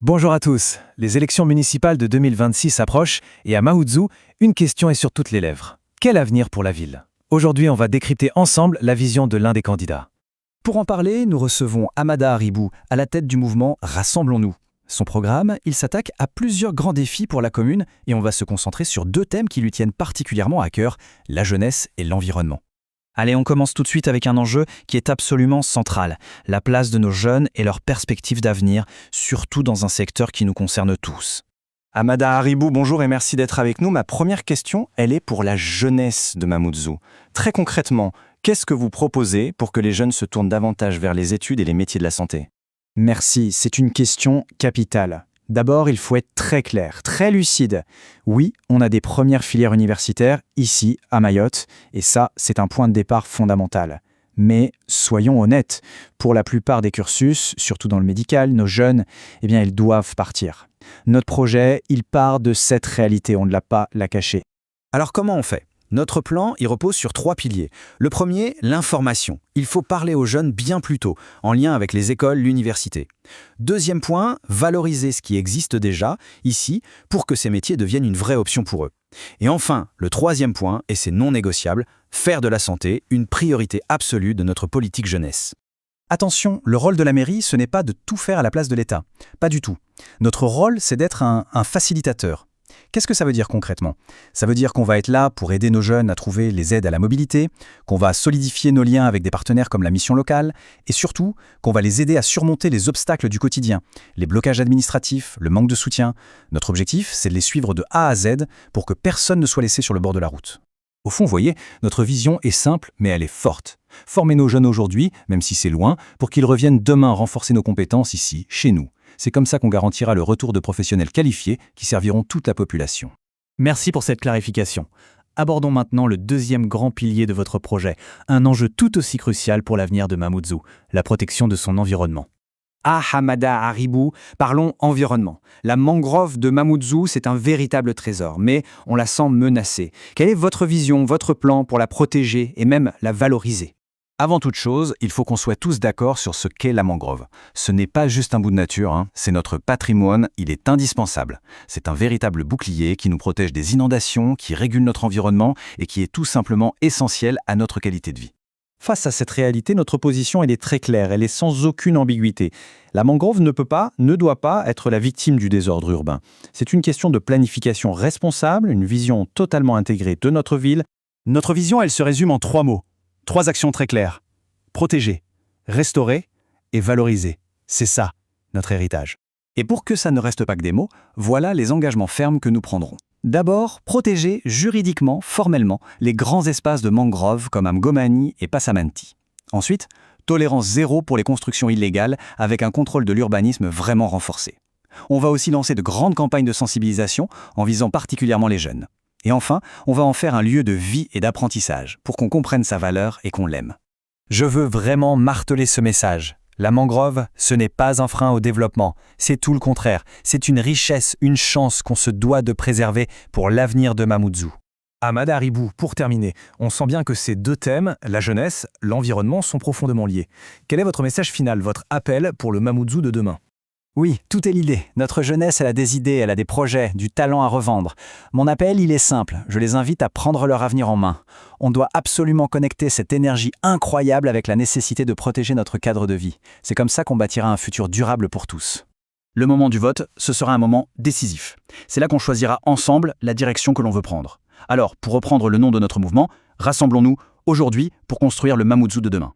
Bonjour à tous. Les élections municipales de 2026 approchent et à Mamoudzou, une question est sur toutes les lèvres. Quel avenir pour la ville? Aujourd'hui, on va décrypter ensemble la vision de l'un des candidats. Pour en parler, nous recevons Hamada Haribou, à la tête du mouvement Rassemblons-nous. Son programme, il s'attaque à plusieurs grands défis pour la commune et on va se concentrer sur deux thèmes qui lui tiennent particulièrement à cœur, la jeunesse et l'environnement. Allez, on commence tout de suite avec un enjeu qui est absolument central, la place de nos jeunes et leurs perspectives d'avenir, surtout dans un secteur qui nous concerne tous. Hamada Haribou, bonjour et merci d'être avec nous. Ma première question, elle est pour la jeunesse de Mamoudzou. Très concrètement, qu'est-ce que vous proposez pour que les jeunes se tournent davantage vers les études et les métiers de la santé? Merci, c'est une question capitale. D'abord, il faut être très clair, très lucide. Oui, on a des premières filières universitaires ici, à Mayotte, et ça, c'est un point de départ fondamental. Mais soyons honnêtes, pour la plupart des cursus, surtout dans le médical, nos jeunes, ils doivent partir. Notre projet, il part de cette réalité, on ne l'a pas la cacher. Alors comment on fait ? Notre plan, il repose sur 3 piliers. Le premier, l'information. Il faut parler aux jeunes bien plus tôt, en lien avec les écoles, l'université. Deuxième point, valoriser ce qui existe déjà, ici, pour que ces métiers deviennent une vraie option pour eux. Et enfin, le troisième point, et c'est non négociable, faire de la santé une priorité absolue de notre politique jeunesse. Attention, le rôle de la mairie, ce n'est pas de tout faire à la place de l'État. Pas du tout. Notre rôle, c'est d'être un facilitateur. Qu'est-ce que ça veut dire concrètement? Ça veut dire qu'on va être là pour aider nos jeunes à trouver les aides à la mobilité, qu'on va solidifier nos liens avec des partenaires comme la mission locale, et surtout qu'on va les aider à surmonter les obstacles du quotidien, les blocages administratifs, le manque de soutien. Notre objectif, c'est de les suivre de A à Z pour que personne ne soit laissé sur le bord de la route. Au fond, vous voyez, notre vision est simple, mais elle est forte. Former nos jeunes aujourd'hui, même si c'est loin, pour qu'ils reviennent demain renforcer nos compétences ici, chez nous. C'est comme ça qu'on garantira le retour de professionnels qualifiés qui serviront toute la population. Merci pour cette clarification. Abordons maintenant le deuxième grand pilier de votre projet, un enjeu tout aussi crucial pour l'avenir de Mamoudzou, la protection de son environnement. Ah, Hamada Haribou, parlons environnement. La mangrove de Mamoudzou, c'est un véritable trésor, mais on la sent menacée. Quelle est votre vision, votre plan pour la protéger et même la valoriser ? Avant toute chose, il faut qu'on soit tous d'accord sur ce qu'est la mangrove. Ce n'est pas juste un bout de nature, c'est notre patrimoine, il est indispensable. C'est un véritable bouclier qui nous protège des inondations, qui régule notre environnement et qui est tout simplement essentiel à notre qualité de vie. Face à cette réalité, notre position elle est très claire, elle est sans aucune ambiguïté. La mangrove ne peut pas, ne doit pas être la victime du désordre urbain. C'est une question de planification responsable, une vision totalement intégrée de notre ville. Notre vision, elle se résume en 3 mots. 3 actions très claires. Protéger, restaurer et valoriser. C'est ça, notre héritage. Et pour que ça ne reste pas que des mots, voilà les engagements fermes que nous prendrons. D'abord, protéger juridiquement, formellement, les grands espaces de mangrove comme Mgomani et Passamanti. Ensuite, tolérance zéro pour les constructions illégales avec un contrôle de l'urbanisme vraiment renforcé. On va aussi lancer de grandes campagnes de sensibilisation en visant particulièrement les jeunes. Et enfin, on va en faire un lieu de vie et d'apprentissage pour qu'on comprenne sa valeur et qu'on l'aime. Je veux vraiment marteler ce message. La mangrove, ce n'est pas un frein au développement, c'est tout le contraire. C'est une richesse, une chance qu'on se doit de préserver pour l'avenir de Mamoudzou. Hamada Haribou, pour terminer, on sent bien que ces deux thèmes, la jeunesse, l'environnement, sont profondément liés. Quel est votre message final, votre appel pour le Mamoudzou de demain ? Oui, tout est l'idée. Notre jeunesse, elle a des idées, elle a des projets, du talent à revendre. Mon appel, il est simple. Je les invite à prendre leur avenir en main. On doit absolument connecter cette énergie incroyable avec la nécessité de protéger notre cadre de vie. C'est comme ça qu'on bâtira un futur durable pour tous. Le moment du vote, ce sera un moment décisif. C'est là qu'on choisira ensemble la direction que l'on veut prendre. Alors, pour reprendre le nom de notre mouvement, rassemblons-nous aujourd'hui pour construire le Mamoudzou de demain.